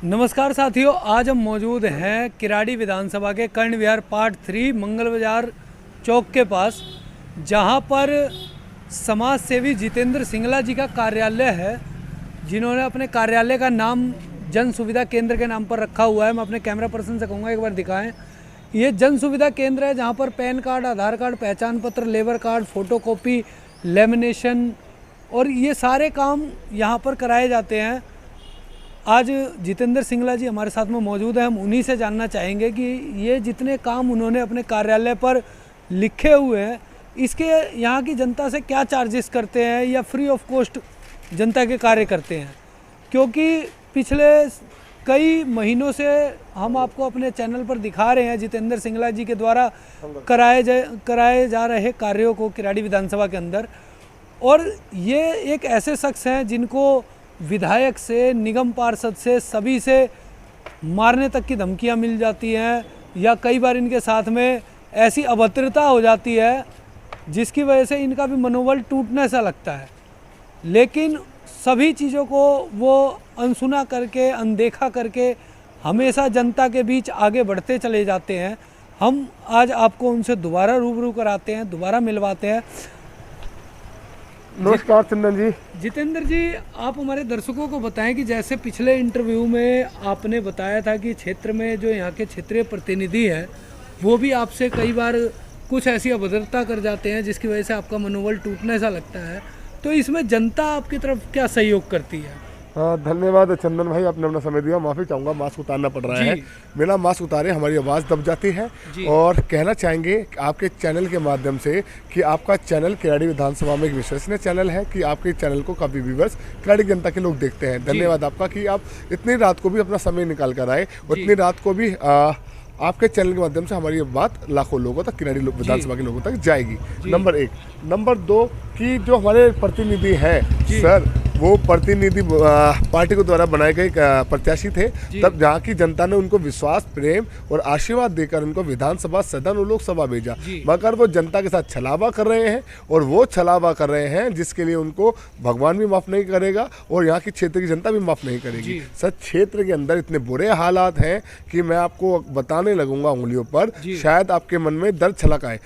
नमस्कार साथियों, आज हम मौजूद हैं किराड़ी विधानसभा के कर्ण विहार पार्ट 3 मंगल बाजार चौक के पास, जहां पर समाज सेवी जितेंद्र सिंगला जी का कार्यालय है, जिन्होंने अपने कार्यालय का नाम जन सुविधा केंद्र के नाम पर रखा हुआ है। मैं अपने कैमरा पर्सन से कहूँगा एक बार दिखाएं। ये जन सुविधा केंद्र है जहां पर पैन कार्ड, आधार कार्ड, पहचान पत्र, लेबर कार्ड, फोटोकॉपी, लेमिनेशन और ये सारे काम यहां पर कराए जाते हैं। आज जितेंद्र सिंगला जी हमारे साथ में मौजूद है। हम उन्हीं से जानना चाहेंगे कि ये जितने काम उन्होंने अपने कार्यालय पर लिखे हुए हैं, इसके यहाँ की जनता से क्या चार्जेस करते हैं या फ्री ऑफ कॉस्ट जनता के कार्य करते हैं, क्योंकि पिछले कई महीनों से हम आपको अपने चैनल पर दिखा रहे हैं जितेंद्र सिंगला जी के द्वारा कराए जा रहे कार्यों को किराड़ी विधानसभा के अंदर। और ये एक ऐसे शख्स हैं जिनको विधायक से, निगम पार्षद से, सभी से मारने तक की धमकियां मिल जाती हैं या कई बार इनके साथ में ऐसी अभद्रता हो जाती है जिसकी वजह से इनका भी मनोबल टूटने सा लगता है। लेकिन सभी चीज़ों को वो अनसुना करके, अनदेखा करके हमेशा जनता के बीच आगे बढ़ते चले जाते हैं। हम आज आपको उनसे दोबारा रूबरू कराते हैं, दोबारा मिलवाते हैं। नमस्कार चंदन जी। जितेंद्र जी, आप हमारे दर्शकों को बताएं कि जैसे पिछले इंटरव्यू में आपने बताया था कि क्षेत्र में जो यहाँ के क्षेत्रीय प्रतिनिधि हैं वो भी आपसे कई बार कुछ ऐसी अभद्रता कर जाते हैं जिसकी वजह से आपका मनोबल टूटने सा लगता है, तो इसमें जनता आपकी तरफ क्या सहयोग करती है? हाँ, धन्यवाद चंदन भाई, आपने अपना समय दिया। माफ़ी चाहूँगा, मास्क उतारना पड़ रहा है। बिना मास्क उतारे हमारी आवाज़ दब जाती है। और कहना चाहेंगे आपके चैनल के माध्यम से कि आपका चैनल किराड़ी विधानसभा में एक विश्वसनीय चैनल है, कि आपके चैनल को काफ़ी व्यूवर्स किराड़ी जनता के लोग देखते हैं। धन्यवाद आपका कि आप इतनी रात को भी अपना समय निकाल कर आए और इतनी रात को भी आपके चैनल के माध्यम से हमारी बात लाखों लोगों तक, किराड़ी विधानसभा के लोगों तक जाएगी। नंबर 1। नंबर 2 कि जो हमारे प्रतिनिधि हैं सर, वो प्रतिनिधि पार्टी को द्वारा बनाए गए प्रत्याशी थे। तब जहाँ की जनता ने उनको विश्वास, प्रेम और आशीर्वाद देकर उनको विधानसभा, सदन और लोकसभा भेजा, मगर वो जनता के साथ छलावा कर रहे हैं। और वो छलावा कर रहे हैं जिसके लिए उनको भगवान भी माफ़ नहीं करेगा और यहाँ की क्षेत्र की जनता भी माफ़ नहीं करेगी। सर, क्षेत्र के अंदर इतने बुरे हालात हैं कि मैं आपको बताने लगूंगा उंगलियों पर, शायद आपके मन में दर्द छलक आए।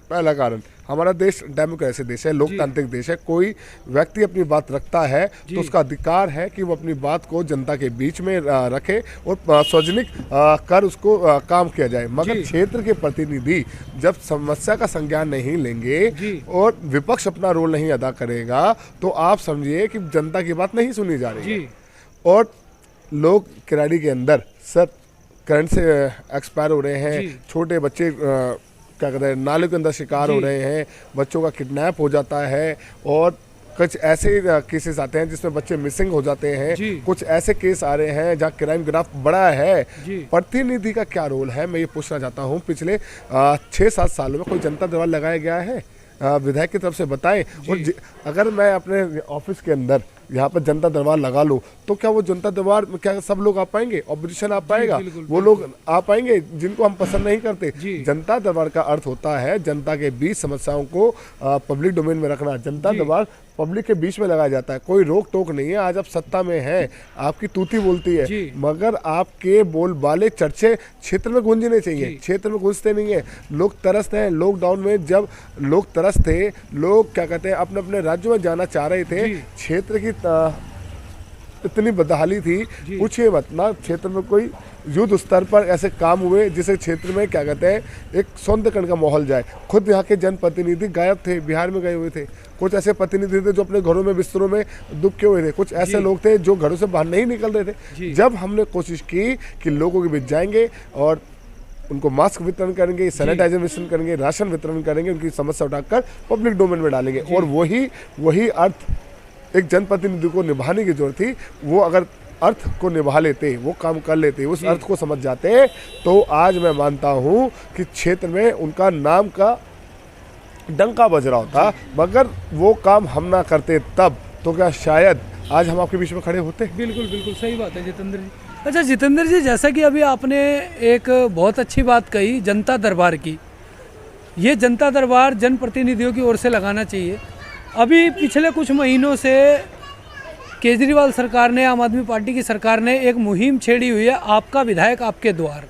पहला कारण, हमारा देश डेमोक्रेसी देश है, लोकतांत्रिक देश है। कोई व्यक्ति अपनी बात रखता है तो उसका अधिकार है कि वो अपनी बात को जनता के बीच में रखे और सार्वजनिक कर उसको काम किया जाए। मगर क्षेत्र के प्रतिनिधि जब समस्या का संज्ञान नहीं लेंगे और विपक्ष अपना रोल नहीं अदा करेगा, तो आप समझिए कि जनता की बात नहीं सुनी जा रही है। और लोग किराड़ी के अंदर सर करंट से एक्सपायर हो रहे हैं, छोटे बच्चे क्या कहते हैं नाले के अंदर शिकार हो रहे हैं, बच्चों का किडनैप हो जाता है और कुछ ऐसे केसेस आते हैं जिसमें बच्चे मिसिंग हो जाते हैं। कुछ ऐसे केस आ रहे हैं जहां क्राइम ग्राफ बड़ा है। प्रतिनिधि का क्या रोल है, मैं ये पूछना चाहता हूं। पिछले 6-7 सालों में कोई जनता दरबार लगाया गया है? विधायक की तरफ से बताएं। और अगर मैं अपने ऑफिस के अंदर यहाँ पर जनता दरबार लगा लो तो क्या वो जनता दरबार में क्या सब लोग आ पाएंगे? ऑपोजिशन आ पाएगा? वो लोग आ पाएंगे जिनको हम पसंद नहीं करते? जनता दरबार का अर्थ होता है जनता के बीच समस्याओं को पब्लिक डोमेन में रखना। जनता दरबार पब्लिक के बीच में लगाया जाता है, कोई रोक टोक नहीं है। आज आप सत्ता में हैं, आपकी तूती बोलती है, मगर आपके बोलबाले चर्चे क्षेत्र में गूंजने चाहिए। क्षेत्र में गूंजते नहीं है। लोग तरसते हैं। लॉकडाउन में जब लोग तरस थे, लोग क्या कहते हैं अपने अपने राज्यों में जाना चाह रहे थे, क्षेत्र की इतनी बदहाली थी पूछिए मत ना। क्षेत्र में कोई युद्ध स्तर पर ऐसे काम हुए जिसे क्षेत्र में क्या कहते हैं एक सौंदर्यकरण का माहौल जाए। खुद यहाँ के जनप्रतिनिधि गायब थे, बिहार में गए हुए थे। कुछ ऐसे प्रतिनिधि थे जो अपने घरों में, बिस्तरों में दुबके हुए थे। कुछ ऐसे लोग थे जो घरों से बाहर नहीं निकल रहे थे। जब हमने कोशिश की कि लोगों के बीच जाएंगे और उनको मास्क वितरण करेंगे, सैनिटाइजर वितरण करेंगे, राशन वितरण करेंगे, उनकी समस्या उठाकर पब्लिक डोमेन में डालेंगे, और वही अर्थ एक जनप्रतिनिधि को निभाने की जरूरत थी। वो अगर अर्थ को निभा लेते, वो काम कर लेते, उस अर्थ को समझ जाते, तो आज मैं मानता हूँ कि क्षेत्र में उनका नाम का डंका बज रहा होता। मगर वो काम हम ना करते तब, तो क्या शायद आज हम आपके बीच में खड़े होते? बिल्कुल बिल्कुल सही बात है जितेंद्र जी। अच्छा जितेंद्र जी, जैसा कि अभी आपने एक बहुत अच्छी बात कही जनता दरबार की, ये जनता दरबार जनप्रतिनिधियों की ओर से लगाना चाहिए। अभी पिछले कुछ महीनों से केजरीवाल सरकार ने, आम आदमी पार्टी की सरकार ने एक मुहिम छेड़ी हुई है, आपका विधायक आपके द्वार।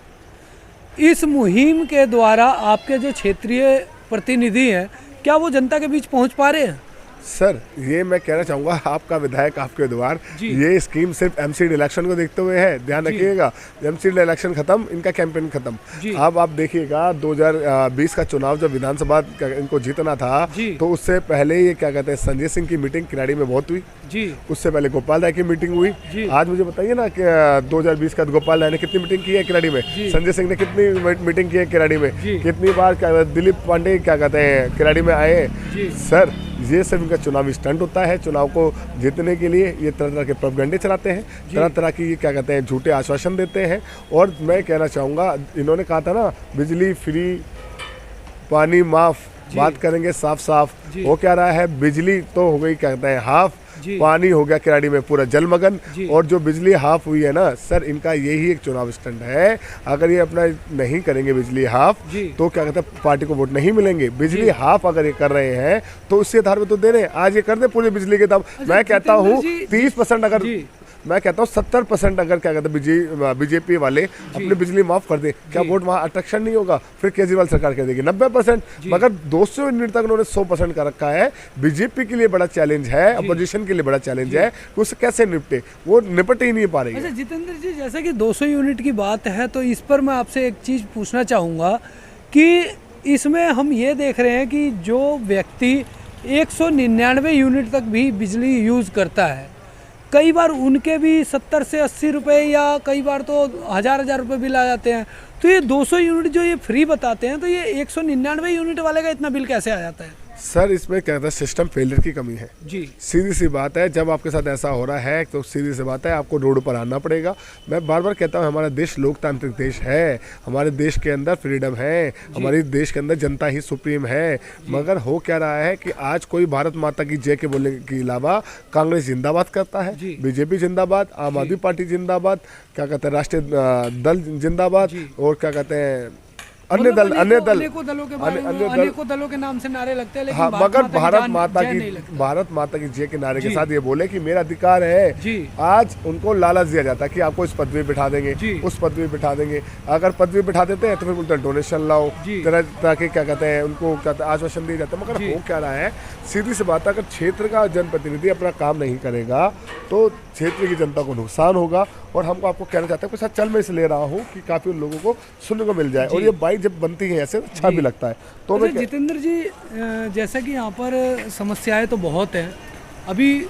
इस मुहिम के द्वारा आपके जो क्षेत्रीय प्रतिनिधि हैं, क्या वो जनता के बीच पहुंच पा रहे हैं? सर, ये मैं कहना चाहूँगा, आपका विधायक आपके द्वार, ये स्कीम सिर्फ एमसीडी इलेक्शन को देखते हुए है। ध्यान रखिएगा, एमसीडी इलेक्शन खत्म, इनका कैंपेन खत्म। अब आप देखिएगा 2020 का चुनाव जब विधानसभा इनको जीतना था, तो उससे पहले ये क्या कहते हैं, संजय सिंह की मीटिंग किराड़ी में बहुत हुई जी। उससे पहले गोपाल राय की मीटिंग हुई जी। आज मुझे बताइए ना कि 2020 का गोपाल राय ने कितनी मीटिंग की है किराड़ी में, संजय सिंह ने कितनी मीटिंग की है किराड़ी में, कितनी बार दिलीप पांडे क्या कहते हैं किराड़ी में आए। सर, ये सब इनका चुनावी स्टंट होता है। चुनाव को जीतने के लिए ये तरह तरह के प्रोपेगेंडे चलाते हैं, तरह तरह की ये क्या कहते हैं झूठे आश्वासन देते हैं। और मैं कहना चाहूँगा, इन्होंने कहा था ना बिजली फ्री, पानी माफ, बात करेंगे साफ साफ, वो क्या रहा है, बिजली तो हो गई क्या कहते हैं हाफ, पानी हो गया किराड़ी में पूरा जलमग्न, और जो बिजली हाफ हुई है ना सर, इनका यही एक चुनाव स्टंट है। अगर ये अपना नहीं करेंगे बिजली हाफ, तो क्या कहते हैं पार्टी को वोट नहीं मिलेंगे। बिजली हाफ अगर ये कर रहे हैं तो उससे आधार पे तो दे रहे हैं, आज ये कर दे पूरी बिजली के दाम। मैं कहता हूँ 30% अगर, मैं कहता हूँ 70% अगर क्या कहते हैं बीजेपी वाले अपनी बिजली माफ कर दे, क्या वोट वहाँ अट्रैक्शन नहीं होगा? फिर केजरीवाल सरकार कह देगी 90%, मगर 200 यूनिट तक उन्होंने 100% का रखा है। बीजेपी के लिए बड़ा चैलेंज है, अपोजिशन के लिए बड़ा चैलेंज है, उससे कैसे निपटे, वो निपट ही नहीं पा रही है। अच्छा जितेंद्र जी, जैसे कि 200 यूनिट की बात है, तो इस पर मैं आपसे एक चीज़ पूछना चाहूँगा कि इसमें हम ये देख रहे हैं कि जो व्यक्ति 199 यूनिट तक भी बिजली यूज़ करता है, कई बार उनके भी 70 से 80 रुपये या कई बार तो हज़ार रुपये बिल आ जाते हैं। तो ये 200 यूनिट जो ये फ्री बताते हैं, तो ये 199 यूनिट वाले का इतना बिल कैसे आ जाता है? सर, इसमें क्या कहता है सिस्टम फेलियर की कमी है जी। सीधी सी बात है, जब आपके साथ ऐसा हो रहा है तो सीधी सी बात है आपको रोड पर आना पड़ेगा। मैं बार बार कहता हूँ, हमारा देश लोकतांत्रिक देश है, हमारे देश के अंदर फ्रीडम है, हमारे देश के अंदर जनता ही सुप्रीम है। मगर हो क्या रहा है कि आज कोई भारत माता की जय के बोलने के अलावा कांग्रेस जिंदाबाद करता है, बीजेपी जिंदाबाद, आम आदमी पार्टी जिंदाबाद, क्या कहते हैं राष्ट्रीय दल जिंदाबाद, और क्या कहते हैं अन्य दल अनेकों दलों के नाम से नारे लगते हैं, लेकिन हाँ, मगर भारत माता की जय के नारे के साथ ये बोले कि मेरा अधिकार है। आज उनको लालच दिया जाता है कि आपको इस पदवी बिठा देंगे, उस पदवी बिठा देंगे। अगर पदवी बिठा देते हैं तो फिर बोलते हैं डोनेशन लाओ, तरह तरह के क्या कहते हैं उनको आश्वासन दिए जाते हैं। मगर हो क्या रहा है, सीधी सी बात है, अगर क्षेत्र का जनप्रतिनिधि अपना काम नहीं करेगा तो क्षेत्र की जनता को नुकसान होगा। और हमको आपको कहना चाहते हैं कुछ चल मैं इसलिए रहा हूँ कि काफ़ी लोगों को सुनने को मिल जाए, और ये बाइक जब बनती है ऐसे अच्छा भी लगता है। तो मैं जितेंद्र जी, जैसा कि यहाँ पर समस्याएं तो बहुत हैं। अभी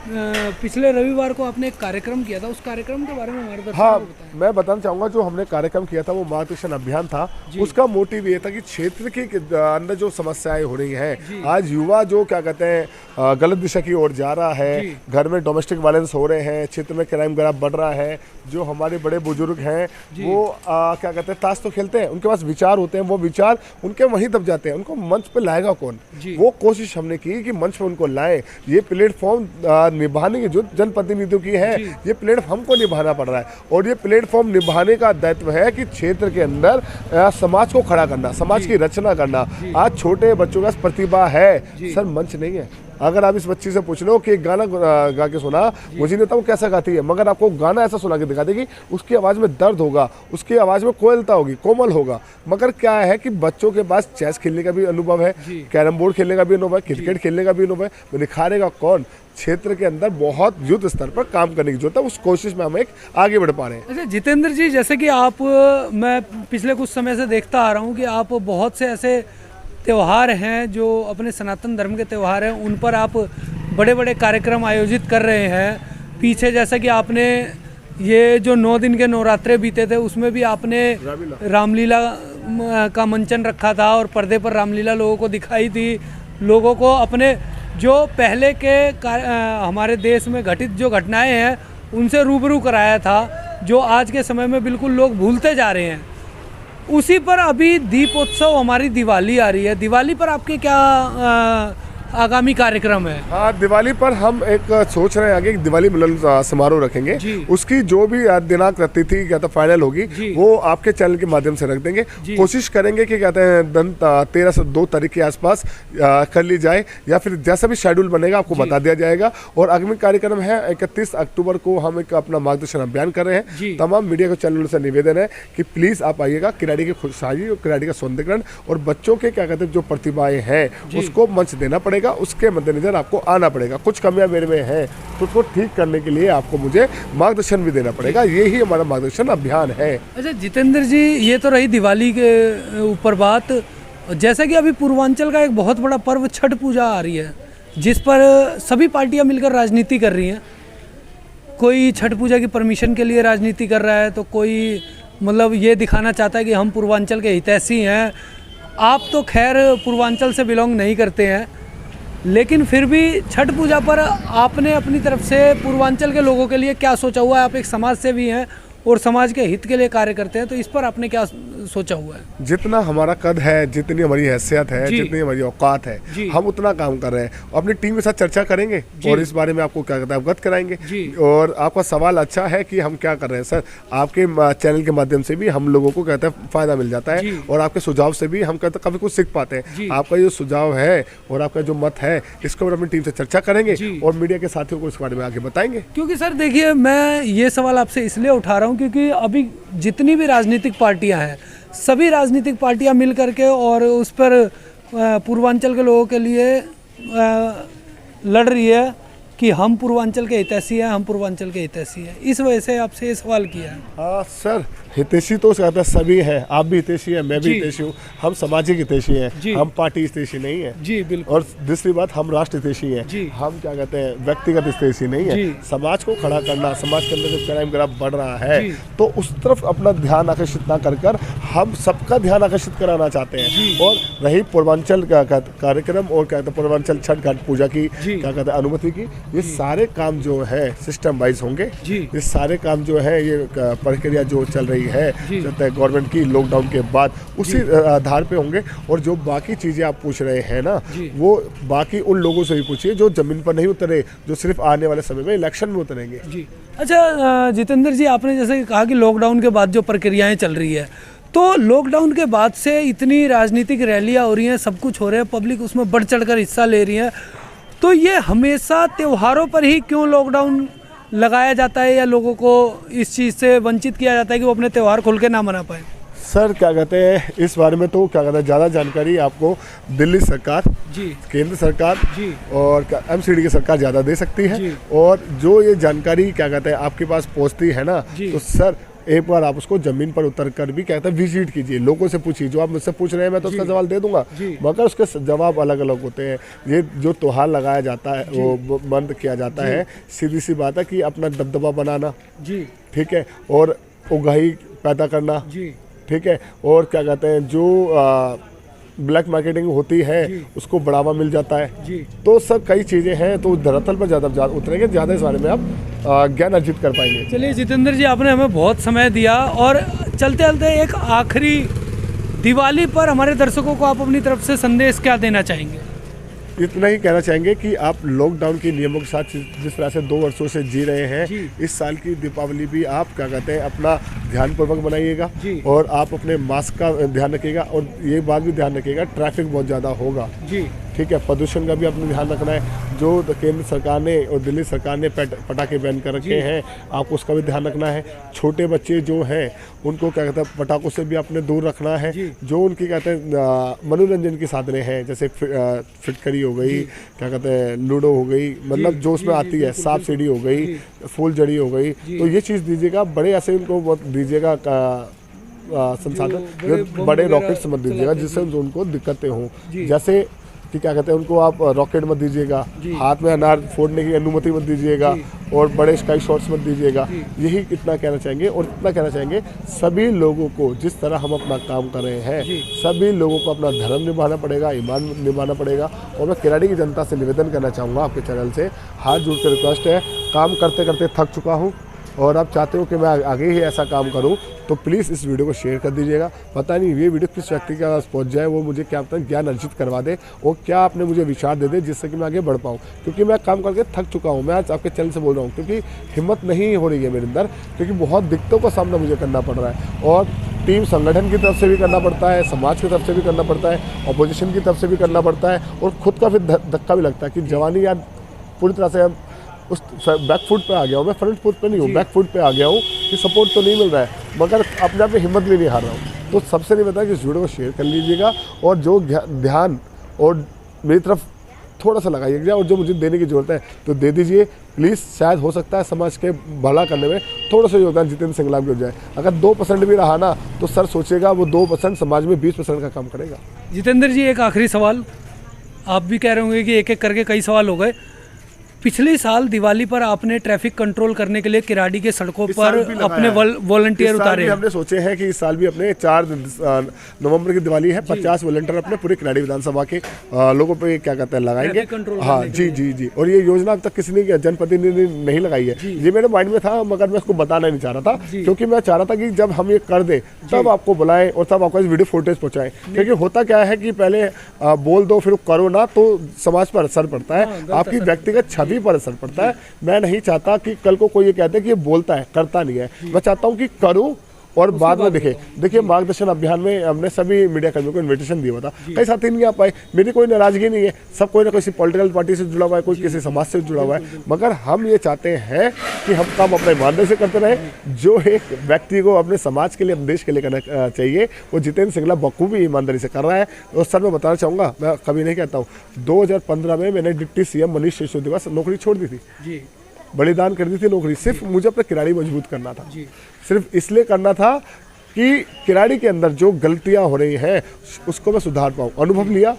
पिछले रविवार को आपने एक कार्यक्रम किया था, उस कार्यक्रम के बारे में हमारे दर्शकों को बताएं। मैं बताना चाहूँगा, जो हमने कार्यक्रम किया था वो मार्गदर्शन अभियान था। उसका मोटिव ये था कि क्षेत्र के अंदर जो समस्याएं हो रही हैं, आज युवा जो क्या कहते हैं गलत दिशा की ओर जा रहा है, घर में डोमेस्टिक वायलेंस हो रहे हैं, क्षेत्र में क्राइम ग्राफ बढ़ रहा है। जो हमारे बड़े बुजुर्ग हैं वो क्या कहते हैं ताश तो खेलते हैं, उनके पास विचार होते हैं, वो विचार उनके वहीं दब जाते हैं। उनको मंच पे लाएगा कौन? वो कोशिश हमने की कि मंच पे उनको लाएं। ये प्लेटफॉर्म निभाने की जो जनप्रतिनिधियों की है, ये प्लेटफॉर्म हमको निभाना पड़ रहा है, और ये प्लेटफॉर्म निभाने का दायित्व है कि क्षेत्र के अंदर समाज को खड़ा करना, समाज की रचना करना। आज छोटे बच्चों का प्रतिभा है, सर मंच नहीं है। अगर आप इस बच्ची से पूछ लो कि एक गाना गा के सुना, मुझे नहीं पता वो कैसा गाती है, मगर आपको गाना ऐसा सुना के दिखा देगी, उसकी आवाज़ में दर्द होगा, उसकी आवाज़ में कोयलता होगी, कोमल होगा। मगर क्या है कि बच्चों के पास चेस खेलने का भी अनुभव है, कैरम बोर्ड खेलने का भी अनुभव है, क्रिकेट खेलने का भी अनुभव है, वो निखारेगा कौन? क्षेत्र के अंदर बहुत युद्ध स्तर पर काम करने की जरूरत है। उस कोशिश में हम एक आगे बढ़ पा रहे हैं। अच्छा जितेंद्र जी, जैसे कि आप, मैं पिछले कुछ समय से देखता आ रहा हूँ कि आप बहुत से ऐसे त्यौहार हैं जो अपने सनातन धर्म के त्यौहार हैं, उन पर आप बड़े बड़े कार्यक्रम आयोजित कर रहे हैं। पीछे जैसा कि आपने ये जो 9 दिन के नवरात्रे बीते थे, उसमें भी आपने रामलीला का मंचन रखा था, और पर्दे पर रामलीला लोगों को दिखाई थी। लोगों को अपने जो पहले के हमारे देश में घटित जो घटनाएं हैं उनसे रूबरू कराया था, जो आज के समय में बिल्कुल लोग भूलते जा रहे हैं। उसी पर अभी दीपोत्सव, हमारी दिवाली आ रही है, दिवाली पर आपके क्या आगामी कार्यक्रम है? हाँ, दिवाली पर हम एक सोच रहे हैं आगे दिवाली मिलन समारोह रखेंगे। उसकी जो भी दिनांक तिथि क्या फाइनल होगी वो आपके चैनल के माध्यम से रख देंगे। कोशिश करेंगे कि कहते हैं 13 से 2 तारीख के आसपास कर ली जाए, या फिर जैसा भी शेड्यूल बनेगा आपको बता दिया जाएगा। और आगामी कार्यक्रम है 31 अक्टूबर को हम एक अपना मार्गदर्शन अभियान कर रहे हैं। तमाम मीडिया के चैनलों से निवेदन है कि प्लीज आप आइएगा। किराड़ी की खुशहाली और किराड़ी का सौंदर्यीकरण और बच्चों के क्या कहते हैं जो प्रतिभाएं हैं उसको मंच देना पड़ेगा, उसके मद्देनजर आपको आना पड़ेगा। कुछ कमियां मेरे में हैं तो उसको ठीक करने के लिए आपको मुझे मार्गदर्शन भी देना पड़ेगा। यही हमारा मार्गदर्शन अभियान है। अच्छा जितेंद्र जी, ये तो रही दिवाली के ऊपर बात। जैसा कि अभी पूर्वांचल का एक बहुत बड़ा पर्व छठ पूजा आ रही है, जिस पर सभी पार्टियां मिलकर राजनीति कर रही हैं। कोई छठ पूजा की परमिशन के लिए राजनीति कर रहा है, तो कोई मतलब ये दिखाना चाहता है कि हम पूर्वांचल के हितैषी हैं। आप तो खैर पूर्वांचल से बिलोंग नहीं करते हैं, लेकिन फिर भी छठ पूजा पर आपने अपनी तरफ से पूर्वांचल के लोगों के लिए क्या सोचा हुआ है? आप एक समाज सेवी हैं और समाज के हित के लिए कार्य करते हैं, तो इस पर आपने क्या सोचा हुआ है? जितना हमारा कद है, जितनी हमारी हैसियत है, जितनी हमारी औकात है, हम उतना काम कर रहे हैं। अपनी टीम के साथ चर्चा करेंगे और इस बारे में आपको क्या कहते हैं अवगत कराएंगे। और आपका सवाल अच्छा है कि हम क्या कर रहे हैं। सर, आपके चैनल के माध्यम से भी हम लोगों को कहते हैं फायदा मिल जाता है और आपके सुझाव से भी हम कहते हैं काफी कुछ सीख पाते हैं। आपका जो सुझाव है और आपका जो मत है, इसको अपनी टीम से चर्चा करेंगे और मीडिया के साथियों को इस बारे में आगे बताएंगे। क्योंकि सर देखिए, मैं ये सवाल आपसे इसलिए उठा रहा हूँ क्योंकि अभी जितनी भी राजनीतिक पार्टियां हैं, सभी राजनीतिक पार्टियां मिल करके और उस पर पूर्वांचल के लोगों के लिए लड़ रही है कि हम पूर्वांचल के हितैषी हैं, हम पूर्वांचल के हितैषी हैं। इस वजह से आपसे ये सवाल किया है। हाँ सर, हितैषी तो कहते सभी हैं। आप भी हितैषी हैं, मैं भी हितैषी हूँ। हम सामाजिक हितैषी हैं, हम पार्टी हितैषी नहीं है। जी बिल्कुल। और दूसरी बात, हम राष्ट्र हितैषी हैं। हम क्या कहते हैं व्यक्तिगत हितैषी नहीं है। समाज को खड़ा करना, समाज के अंदर जब क्राइम ग्राफ बढ़ रहा है तो उस तरफ अपना ध्यान आकर्षित ना कर हम सबका ध्यान आकर्षित कराना चाहते हैं। और रही पूर्वांचल का कार्यक्रम और क्या कहते हैं पूर्वांचल छठ घाट पूजा की क्या कहते हैं अनुमति की, ये सारे काम जो है सिस्टम वाइज होंगे। ये सारे काम जो है, ये प्रक्रिया जो चल रही है गवर्नमेंट की लॉकडाउन के बाद, उसी आधार पे होंगे। और जो बाकी चीजें आप पूछ रहे हैं ना, वो बाकी उन लोगों से ही पूछिए जो जमीन पर नहीं उतरे, जो सिर्फ आने वाले समय में इलेक्शन में उतरेंगे। जी अच्छा जितेंद्र जी, आपने जैसे कहा कि लॉकडाउन के बाद जो प्रक्रियाएं चल रही है, तो लॉकडाउन के बाद से इतनी राजनीतिक रैलियां हो रही हैं, सब कुछ हो रहा है, पब्लिक उसमें बढ़ चढ़कर हिस्सा ले रही है, तो ये हमेशा त्योहारों पर ही क्यों लॉकडाउन लगाया जाता है, या लोगों को इस चीज़ से वंचित किया जाता है कि वो अपने त्यौहार खुल के ना मना पाए? सर क्या कहते हैं, इस बारे में तो क्या कहते हैं ज़्यादा जानकारी आपको दिल्ली सरकार, केंद्र सरकार और MCD की सरकार ज़्यादा दे सकती है। और जो ये जानकारी क्या कहते हैं आपके पास पहुंचती है ना, तो सर एक बार आप उसको जमीन पर उतर कर भी क्या कहते हैं विजिट कीजिए, लोगों से पूछिए। जो आप मुझसे पूछ रहे हैं मैं तो उसका जवाब दे दूंगा, मगर उसके जवाब अलग अलग होते हैं। ये जो त्योहार लगाया जाता है वो बंद किया जाता है, सीधी सी बात है कि अपना दबदबा बनाना, ठीक है, और उगाही पैदा करना, ठीक है, और क्या कहते हैं जो ब्लैक मार्केटिंग होती है उसको बढ़ावा मिल जाता है। तो सब कई चीज़ें हैं, तो धरातल पर ज़्यादा उतरेंगे, ज़्यादा इस बारे में आप ज्ञान अर्जित कर पाएंगे। चलिए जितेंद्र जी, आपने हमें बहुत समय दिया, और चलते चलते एक आखिरी दिवाली पर हमारे दर्शकों को आप अपनी तरफ से संदेश क्या देना चाहेंगे? इतना ही कहना चाहेंगे कि आप लॉकडाउन के नियमों के साथ जिस तरह से 2 वर्षों से जी रहे हैं, इस साल की दीपावली भी आप क्या कहते हैं अपना ध्यानपूर्वक बनाइएगा और आप अपने मास्क का ध्यान रखिएगा। और ये बात भी ध्यान रखिएगा, ट्रैफिक बहुत ज़्यादा होगा, ठीक है, प्रदूषण का भी अपने ध्यान रखना है। जो केंद्र सरकार ने और दिल्ली सरकार ने पटाखे बैन कर रखे हैं, आपको उसका भी ध्यान रखना है। छोटे बच्चे जो हैं उनको क्या कहते हैं पटाखों से भी अपने दूर रखना है। जो उनकी कहते हैं मनोरंजन की साधनें हैं, जैसे फिटकरी हो गई, क्या कहते हैं लूडो हो गई, मतलब जो उसमें आती है, सांप सीढ़ी हो गई, फूल जड़ी हो गई, तो ये चीज़ दीजिएगा। बड़े ऐसे उनको दीजिएगा संसाधन, बड़े रॉकेट्स मत दीजिएगा जिससे उनको दिक्कतें हों। जैसे कि क्या कहते हैं उनको आप रॉकेट मत दीजिएगा, हाथ में अनार फोड़ने की अनुमति मत दीजिएगा, और बड़े स्काई शॉट्स मत दीजिएगा। यही इतना कहना चाहेंगे। और इतना कहना चाहेंगे सभी लोगों को, जिस तरह हम अपना काम कर रहे हैं, सभी लोगों को अपना धर्म निभाना पड़ेगा, ईमान निभाना पड़ेगा। और मैं किराड़ी की जनता से निवेदन करना चाहूँगा, आपके चैनल से हाथ जोड़ कर रिक्वेस्ट है, काम करते करते थक चुका हूँ, और आप चाहते हो कि मैं आगे ही ऐसा काम करूं, तो प्लीज़ इस वीडियो को शेयर कर दीजिएगा। पता नहीं ये वीडियो किस व्यक्ति के पास पहुंच जाए, वो मुझे क्या पता ज्ञान अर्जित करवा दे और क्या आपने मुझे विचार दे दे जिससे कि मैं आगे बढ़ पाऊँ, क्योंकि मैं काम करके थक चुका हूँ। मैं आज आपके चैनल से बोल रहा हूँ क्योंकि हिम्मत नहीं हो रही है मेरे अंदर, क्योंकि बहुत दिक्कतों का सामना मुझे करना पड़ रहा है। और टीम संगठन की तरफ से भी करना पड़ता है, समाज की तरफ से भी करना पड़ता है, अपोजिशन की तरफ से भी करना पड़ता है, और खुद का फिर धक्का भी लगता है कि जवानी यार पूरी तरह से उस बैक फुट पे आ गया हूँ, मैं फ्रंट फुट पे नहीं हूँ, बैक फुट पे आ गया हूँ कि सपोर्ट तो नहीं मिल रहा है, मगर अपने आप में हिम्मत भी नहीं हार रहा हूँ। तो सबसे नहीं बताया कि इस वीडियो को शेयर कर लीजिएगा और जो ध्यान और मेरी तरफ थोड़ा सा लगाइएगा और जो मुझे देने की ज़रूरत है तो दे दीजिए प्लीज़। शायद हो सकता है समाज के भला करने में थोड़ा सा योगदान जितेंद्र सिंगला भी हो जाए। अगर 2% भी रहा ना तो सर सोचेगा वो 2% समाज में 20% का काम करेगा। जितेंद्र जी, एक आखिरी सवाल, आप भी कह रहे होंगे कि एक एक करके कई सवाल हो गए। पिछले साल दिवाली पर आपने ट्रैफिक कंट्रोल करने के लिए किराड़ी के सड़कों पर अपने वॉलंटियर उतारे। हमने सोचे हैं कि इस साल भी अपने 4 नवंबर की दिवाली है, 50 वॉलंटियर अपने पूरे किराड़ी विधानसभा के लोगों पे क्या कहते हैं लगाएंगे। हाँ जी जी जी। और ये योजना अब तक किसी ने जनप्रतिनिधि ने नहीं लगाई है। ये मेरे माइंड में था मगर मैं उसको बताना नहीं चाह रहा था, क्योंकि मैं चाह रहा था कि जब हम ये कर दें तब आपको बुलाएं और तब आपको इस वीडियो फुटेज पहुँचाएं। क्योंकि होता क्या है कि पहले बोल दो फिर करो ना तो समाज पर असर पड़ता है, आपकी व्यक्तिगत छवि पर असर पड़ता है। मैं नहीं चाहता कि कल को कोई ये कहते हैं कि ये बोलता है करता नहीं है। मैं चाहता हूं कि करूं और बाद में देखिए मार्गदर्शन अभियान में हमने सभी मीडिया कर्मियों को इनविटेशन दिया था, कई साथी नहीं आ पाए। मेरी कोई नाराजगी नहीं है, सब कोई ना किसी पॉलिटिकल पार्टी से जुड़ा हुआ है, कोई किसी समाज से जुड़ा हुआ है, मगर हम ये चाहते हैं कि हम काम अपने ईमानदारी से करते रहे। जो एक व्यक्ति को अपने समाज के लिए, अपने देश के लिए करना चाहिए वो जितेंद्र सिंगला बखूबी ईमानदारी से कर रहा है। और सर मैं बताना चाहूँगा, मैं कभी नहीं कहता हूँ, 2015 में मैंने डिप्टी CM मनीष सिसोदिया नौकरी छोड़ दी थी, बलिदान कर दी थी नौकरी, सिर्फ मुझे अपना किराड़ी मजबूत करना था, सिर्फ इसलिए करना था कि किराड़ी के अंदर जो गलतियां हो रही हैं उसको मैं सुधार पाऊँ। अनुभव लिया,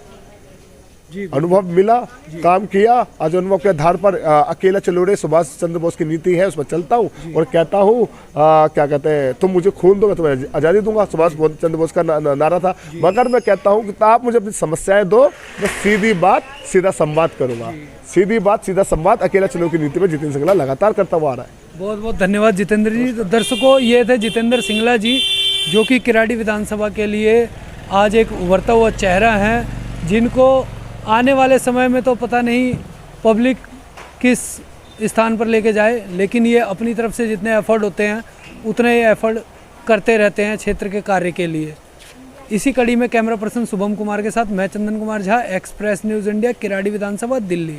अनुभव मिला, काम किया, आज अनुभव के आधार पर अकेला चलो रे सुभाष चंद्र बोस की नीति है उसमें चलता हूँ और कहता हूँ क्या कहते हैं, तुम मुझे खून दो मैं तुम्हें आज़ादी दूंगा, सुभाष चंद्र बोस का नारा था। मगर मैं कहता हूँ कि आप मुझे अपनी समस्याएं दो, मैं सीधी बात सीधा संवाद करूंगा, सीधी बात सीधा संवाद। अकेला चलो की नीति में जितेंद्र सिंगला लगातार करता हुआ आ रहा है। बहुत बहुत धन्यवाद जितेंद्र जी। तो दर्शकों, ये थे जितेंद्र सिंगला जी, जो कि किराड़ी विधानसभा के लिए आज एक उभरता हुआ चेहरा है, जिनको आने वाले समय में तो पता नहीं पब्लिक किस स्थान पर लेके जाए, लेकिन ये अपनी तरफ से जितने एफर्ट होते हैं उतने ही एफर्ट करते रहते हैं क्षेत्र के कार्य के लिए। इसी कड़ी में कैमरा पर्सन शुभम कुमार के साथ मैं Chandan Kumar Jha, express news India, Kirari Vidhan Sabha, Delhi.